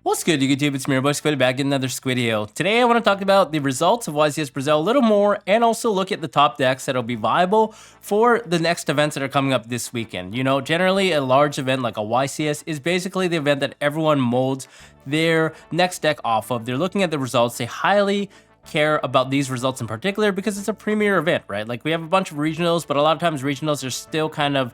What's good, YouTube? It's CHIMERA Squid back in another Squidio. Today I want to talk about the results of YCS Brazil a little more and also look at the top decks that'll be viable for the next events that are coming up this weekend. You know, generally a large event like a YCS is basically the event that everyone molds their next deck off of. They're looking at the results. They highly care about these results in particular because it's a premier event, right? Like we have a bunch of regionals, but a lot of times regionals are still kind of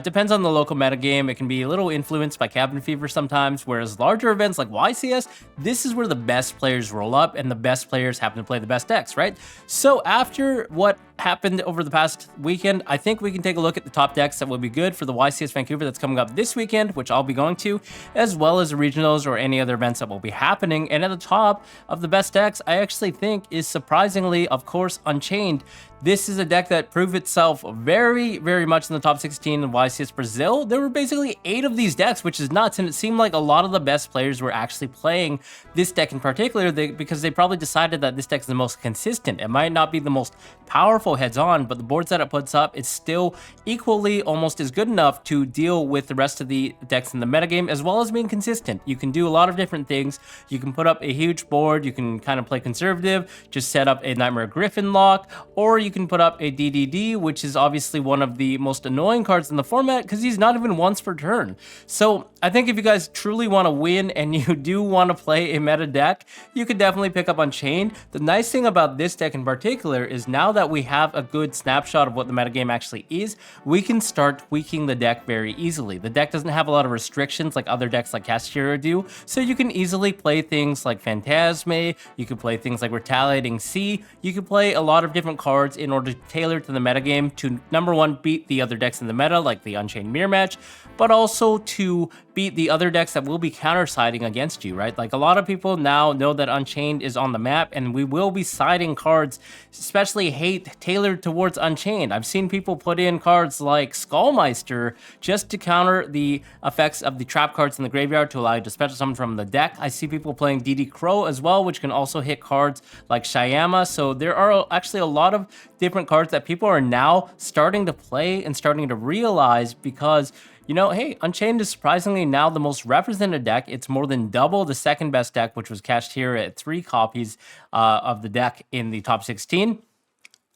depends on the local metagame. It can be a little influenced by cabin fever sometimes, whereas larger events like YCS, this is where the best players roll up and the best players happen to play the best decks, right? So after what happened over the past weekend, I think we can take a look at the top decks that will be good for the YCS Vancouver that's coming up this weekend, which I'll be going to, as well as the regionals or any other events that will be happening. And at the top of the best decks, I actually think is surprisingly, of course, Unchained. This is a deck that proved itself very, very much in the top 16 in YCS Brazil. There were basically 8 of these decks, which is nuts, and it seemed like a lot of the best players were actually playing this deck in particular because they probably decided that this deck is the most consistent. It might not be the most powerful heads-on, but the boards that it puts up, it's still equally almost as good enough to deal with the rest of the decks in the metagame, as well as being consistent. You can do a lot of different things. You can put up a huge board, you can kind of play conservative, just set up a Nightmare Griffin lock, or you can put up a DDD, which is obviously one of the most annoying cards in the format because he's not even once per turn. So I think if you guys truly want to win and you do want to play a meta deck, you could definitely pick up Unchained. The nice thing about this deck in particular is now that we have a good snapshot of what the metagame actually is, we can start tweaking the deck very easily. The deck doesn't have a lot of restrictions like other decks like KASHTIRA do, so you can easily play things like Phantasme, you can play things like Retaliating Sea, you can play a lot of different cards in order to tailor to the metagame to, number one, beat the other decks in the meta, like the Unchained Mirror Match, but also to beat the other decks that will be counter-siding against you, right? Like a lot of people now know that Unchained is on the map, and we will be siding cards, especially hate tailored towards Unchained. I've seen people put in cards like Skullmeister just to counter the effects of the trap cards in the graveyard to allow you to special summon from the deck. I see people playing DD Crow as well, which can also hit cards like Shyama. So there are actually a lot of different cards that people are now starting to play and starting to realize because, you know, hey, Unchained is surprisingly now the most represented deck. It's more than double the second best deck, which was KASHTIRA at 3 copies of the deck in the top 16.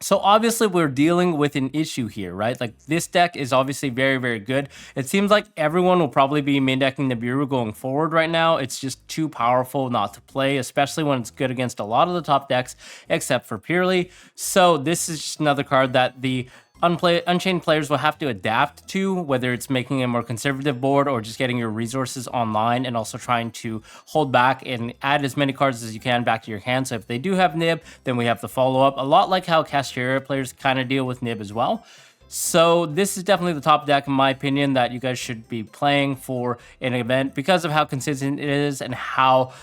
So obviously we're dealing with an issue here, right? Like this deck is obviously very, very good. It seems like everyone will probably be main decking Nibiru going forward right now. It's just too powerful not to play, especially when it's good against a lot of the top decks, except for PURRELY. So this is just another card that the Unchained players will have to adapt to, whether it's making a more conservative board or just getting your resources online and also trying to hold back and add as many cards as you can back to your hand. So if they do have Nib, then we have to follow up. A lot like how KASHTIRA players kind of deal with Nib as well. So this is definitely the top deck, in my opinion, that you guys should be playing for an event because of how consistent it is and how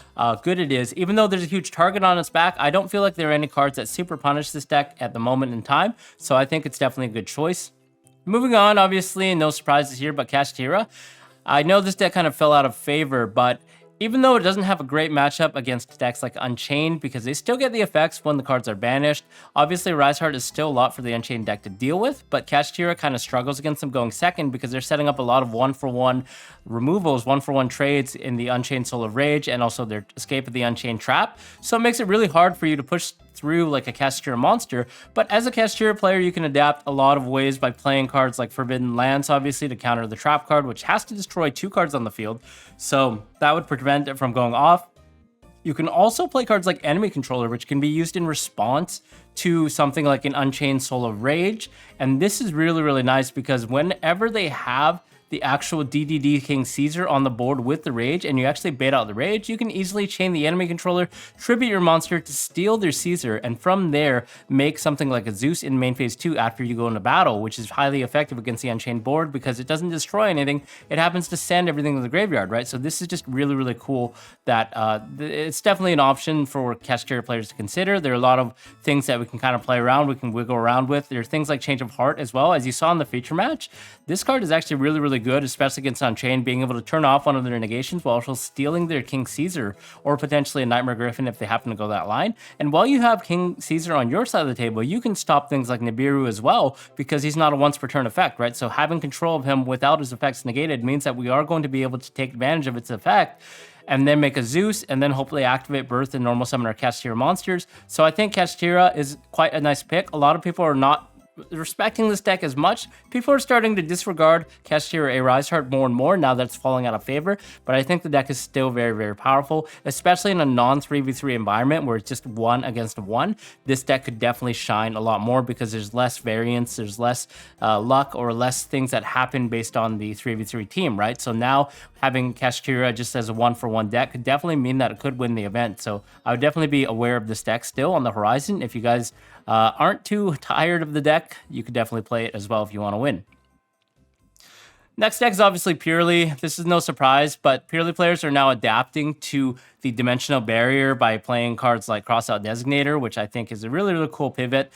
good it is. Even though there's a huge target on its back, I don't feel like there are any cards that super punish this deck at the moment in time. So I think it's definitely a good choice. Moving on, obviously, no surprises here, but KASHTIRA. I know this deck kind of fell out of favor, but even though it doesn't have a great matchup against decks like Unchained because they still get the effects when the cards are banished, obviously Riseheart is still a lot for the Unchained deck to deal with, but KASHTIRA kind of struggles against them going second because they're setting up a lot of 1-for-1 removals, 1-for-1 trades in the Unchained Soul of Rage and also their Escape of the Unchained Trap. So it makes it really hard for you to push through like a KASHTIRA monster, but as a KASHTIRA player, you can adapt a lot of ways by playing cards like Forbidden Lance, obviously, to counter the trap card, which has to destroy 2 cards on the field, so that would prevent it from going off. You can also play cards like Enemy Controller, which can be used in response to something like an Unchained Soul of Rage, and this is really, really nice because whenever they have the actual DDD King Caesar on the board with the Rage, and you actually bait out the Rage, you can easily chain the enemy controller, tribute your monster to steal their Caesar, and from there, make something like a Zeus in main phase 2 after you go into battle, which is highly effective against the Unchained board because it doesn't destroy anything, it happens to send everything to the graveyard, right? So this is just really, really cool that it's definitely an option for KASHTIRA players to consider. There are a lot of things that we can kind of play around, we can wiggle around with. There are things like Change of Heart as well. As you saw in the feature match, this card is actually really, really good, especially against Unchained, being able to turn off one of their negations while also stealing their King Caesar or potentially a Nightmare Griffin if they happen to go that line. And while you have King Caesar on your side of the table, you can stop things like Nibiru as well because he's not a once per turn effect, right? So having control of him without his effects negated means that we are going to be able to take advantage of its effect and then make a Zeus, and then hopefully activate Birth and normal summon our KASHTIRA monsters. So I think KASHTIRA is quite a nice pick. A lot of people are not respecting this deck as much. People are starting to disregard KASHTIRA A Rise Heart more and more now that it's falling out of favor, but I think the deck is still very, very powerful, especially in a non-3v3 environment where it's just 1 against 1. This deck could definitely shine a lot more because there's less variance, there's less luck or less things that happen based on the 3v3 team, right? So now having KASHTIRA just as a 1-for-1 deck could definitely mean that it could win the event. So I would definitely be aware of this deck still on the horizon. If you guys aren't too tired of the deck, you could definitely play it as well if you want to win. Next deck is obviously Purrely. This is no surprise, but Purrely players are now adapting to the dimensional barrier by playing cards like Crossout Designator, which I think is a really, really cool pivot.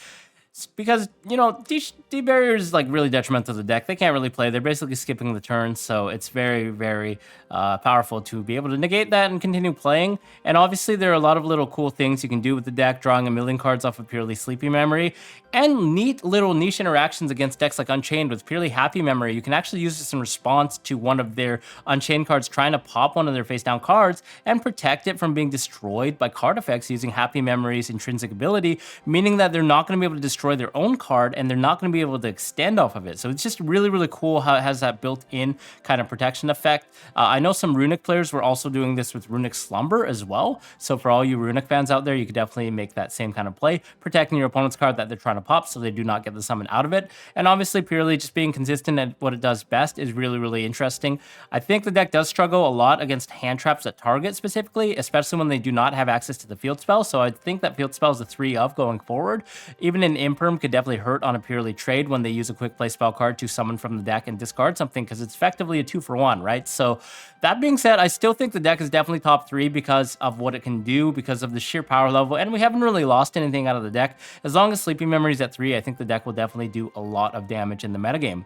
Because, you know, D barrier is like really detrimental to the deck. They can't really play. They're basically skipping the turn, so it's very, very powerful to be able to negate that and continue playing. And obviously, there are a lot of little cool things you can do with the deck, drawing a million cards off of Purrely Sleepy Memory, and neat little niche interactions against decks like Unchained with Purrely Happy Memory. You can actually use this in response to one of their Unchained cards trying to pop one of their face-down cards and protect it from being destroyed by card effects using Happy Memory's intrinsic ability, meaning that they're not going to be able to destroy their own card and they're not going to be able to extend off of it. So it's just really, really cool how it has that built-in kind of protection effect. I know some Runic players were also doing this with Runic Slumber as well. So for all you Runic fans out there, you could definitely make that same kind of play, protecting your opponent's card that they're trying to pop so they do not get the summon out of it. And obviously Purrely just being consistent at what it does best is really, really interesting. I think the deck does struggle a lot against hand traps that target specifically, especially when they do not have access to the field spell. So I think that field spell is a 3 of going forward. Even in Imperm could definitely hurt on a Purrely trade when they use a quick play spell card to summon from the deck and discard something, because it's effectively a 2-for-1, right? So that being said, I still think the deck is definitely top 3 because of what it can do, because of the sheer power level, and we haven't really lost anything out of the deck. As long as Sleepy Memory is at 3, I think the deck will definitely do a lot of damage in the metagame.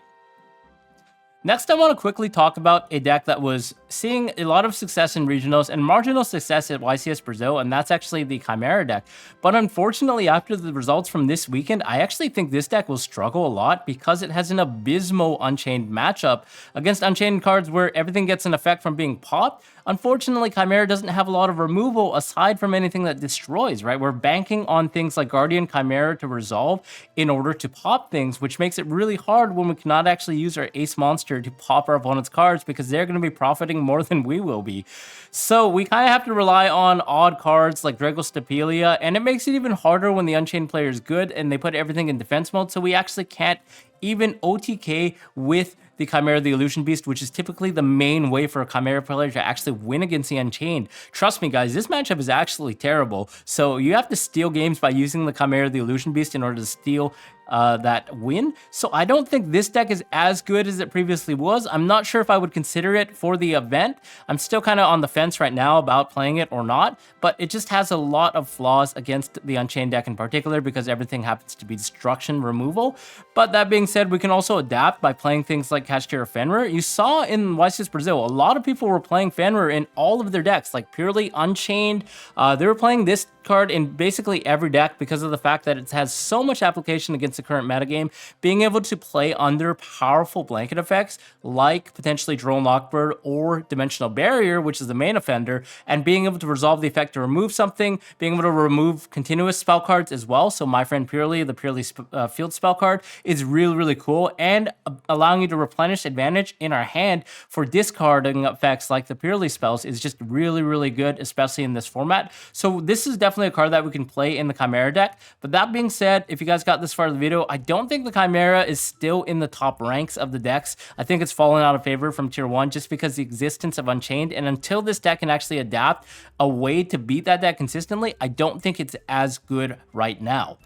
Next, I want to quickly talk about a deck that was seeing a lot of success in regionals and marginal success at YCS Brazil, and that's actually the Chimera deck. But unfortunately, after the results from this weekend, I actually think this deck will struggle a lot because it has an abysmal Unchained matchup against Unchained cards where everything gets an effect from being popped. Unfortunately, Chimera doesn't have a lot of removal aside from anything that destroys, right? We're banking on things like Guardian Chimera to resolve in order to pop things, which makes it really hard when we cannot actually use our ace monster to pop our opponent's cards because they're going to be profiting more than we will be. So we kind of have to rely on odd cards like Dragostapelia, and it makes it even harder when the Unchained player is good and they put everything in defense mode, so we actually can't even OTK with the Chimera the Illusion Beast, which is typically the main way for a Chimera player to actually win against the Unchained. Trust me, guys, this matchup is actually terrible. So you have to steal games by using the Chimera the Illusion Beast in order to steal that win. So I don't think this deck is as good as it previously was. I'm not sure if I would consider it for the event. I'm still kind of on the fence right now about playing it or not, but it just has a lot of flaws against the Unchained deck in particular because everything happens to be destruction removal. But that being said, we can also adapt by playing things like KASHTIRA Fenrir. You saw in YCS Brazil, a lot of people were playing Fenrir in all of their decks, like Purrely, Unchained. They were playing this card in basically every deck because of the fact that it has so much application against the current metagame. Being able to play under powerful blanket effects like potentially Drone Lockbird or Dimensional Barrier, which is the main offender, and being able to resolve the effect to remove something, being able to remove continuous spell cards as well. So my friend Purrely, the Purrely field spell card, is really, really cool, and allowing you to replenish advantage in our hand for discarding effects like the Purrely spells is just really, really good, especially in this format. So this is definitely a card that we can play in the Chimera deck. But that being said, if you guys got this far in the video, I don't think the Chimera is still in the top ranks of the decks. I think it's fallen out of favor from tier 1 just because the existence of Unchained, and until this deck can actually adapt a way to beat that deck consistently, I don't think it's as good right now.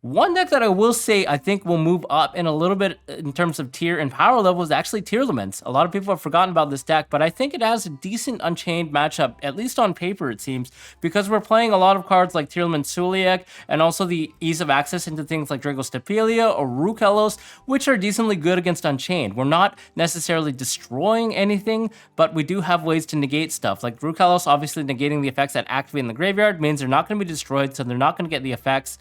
One deck that I will say I think will move up in a little bit in terms of tier and power level is actually TEARLAMENTS. A lot of people have forgotten about this deck, but I think it has a decent Unchained matchup, at least on paper it seems, because we're playing a lot of cards like TEARLAMENTS Suliek and also the ease of access into things like Dragostapelia or Rukelos, which are decently good against Unchained. We're not necessarily destroying anything, but we do have ways to negate stuff. Like Rukelos obviously negating the effects that activate in the graveyard means they're not going to be destroyed, so they're not going to get the effects.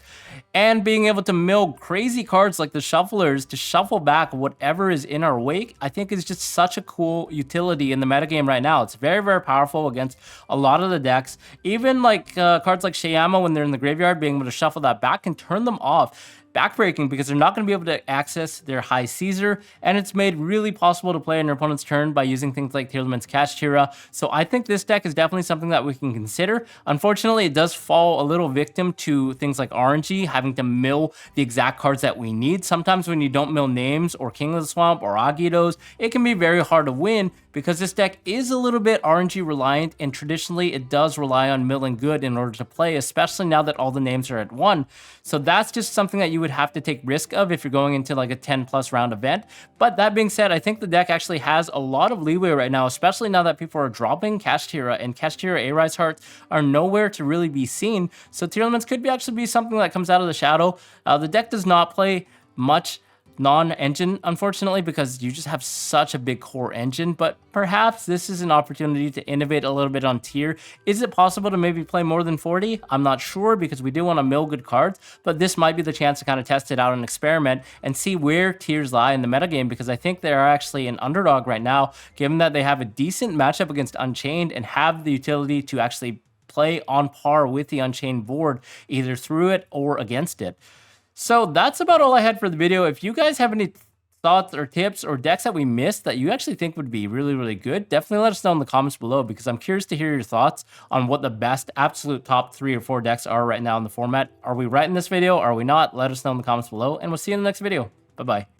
And being being able to mill crazy cards like the shufflers to shuffle back whatever is in our wake, I think is just such a cool utility in the metagame right now. It's very, very powerful against a lot of the decks. Even like cards like Shayama, when they're in the graveyard, being able to shuffle that back can turn them off. Backbreaking because they're not going to be able to access their High Caesar, and it's made really possible to play on your opponent's turn by using things like TEARLAMENTS KASHTIRA. So I think this deck is definitely something that we can consider. Unfortunately, it does fall a little victim to things like RNG, having to mill the exact cards that we need. Sometimes when you don't mill names or King of the Swamp or Agitos, it can be very hard to win because this deck is a little bit RNG reliant, and traditionally it does rely on milling good in order to play, especially now that all the names are at 1. So that's just something that you would have to take risk of if you're going into like a 10+ round event. But that being said, I think the deck actually has a lot of leeway right now, especially now that people are dropping KASHTIRA, and KASHTIRA A-Rise Hearts are nowhere to really be seen. So TEARLAMENTS could actually be something that comes out of the shadow. The deck does not play much non-engine, unfortunately, because you just have such a big core engine, but perhaps this is an opportunity to innovate a little bit on tier. Is it possible to maybe play more than 40? I'm not sure, because we do want to mill good cards, but this might be the chance to kind of test it out and experiment and see where tiers lie in the metagame, because I think they are actually an underdog right now, given that they have a decent matchup against Unchained and have the utility to actually play on par with the Unchained board, either through it or against it. So that's about all I had for the video. If you guys have any thoughts or tips or decks that we missed that you actually think would be really, really good, definitely let us know in the comments below, because I'm curious to hear your thoughts on what the best absolute top 3 or 4 decks are right now in the format. Are we right in this video? Are we not? Let us know in the comments below, and we'll see you in the next video. Bye-bye.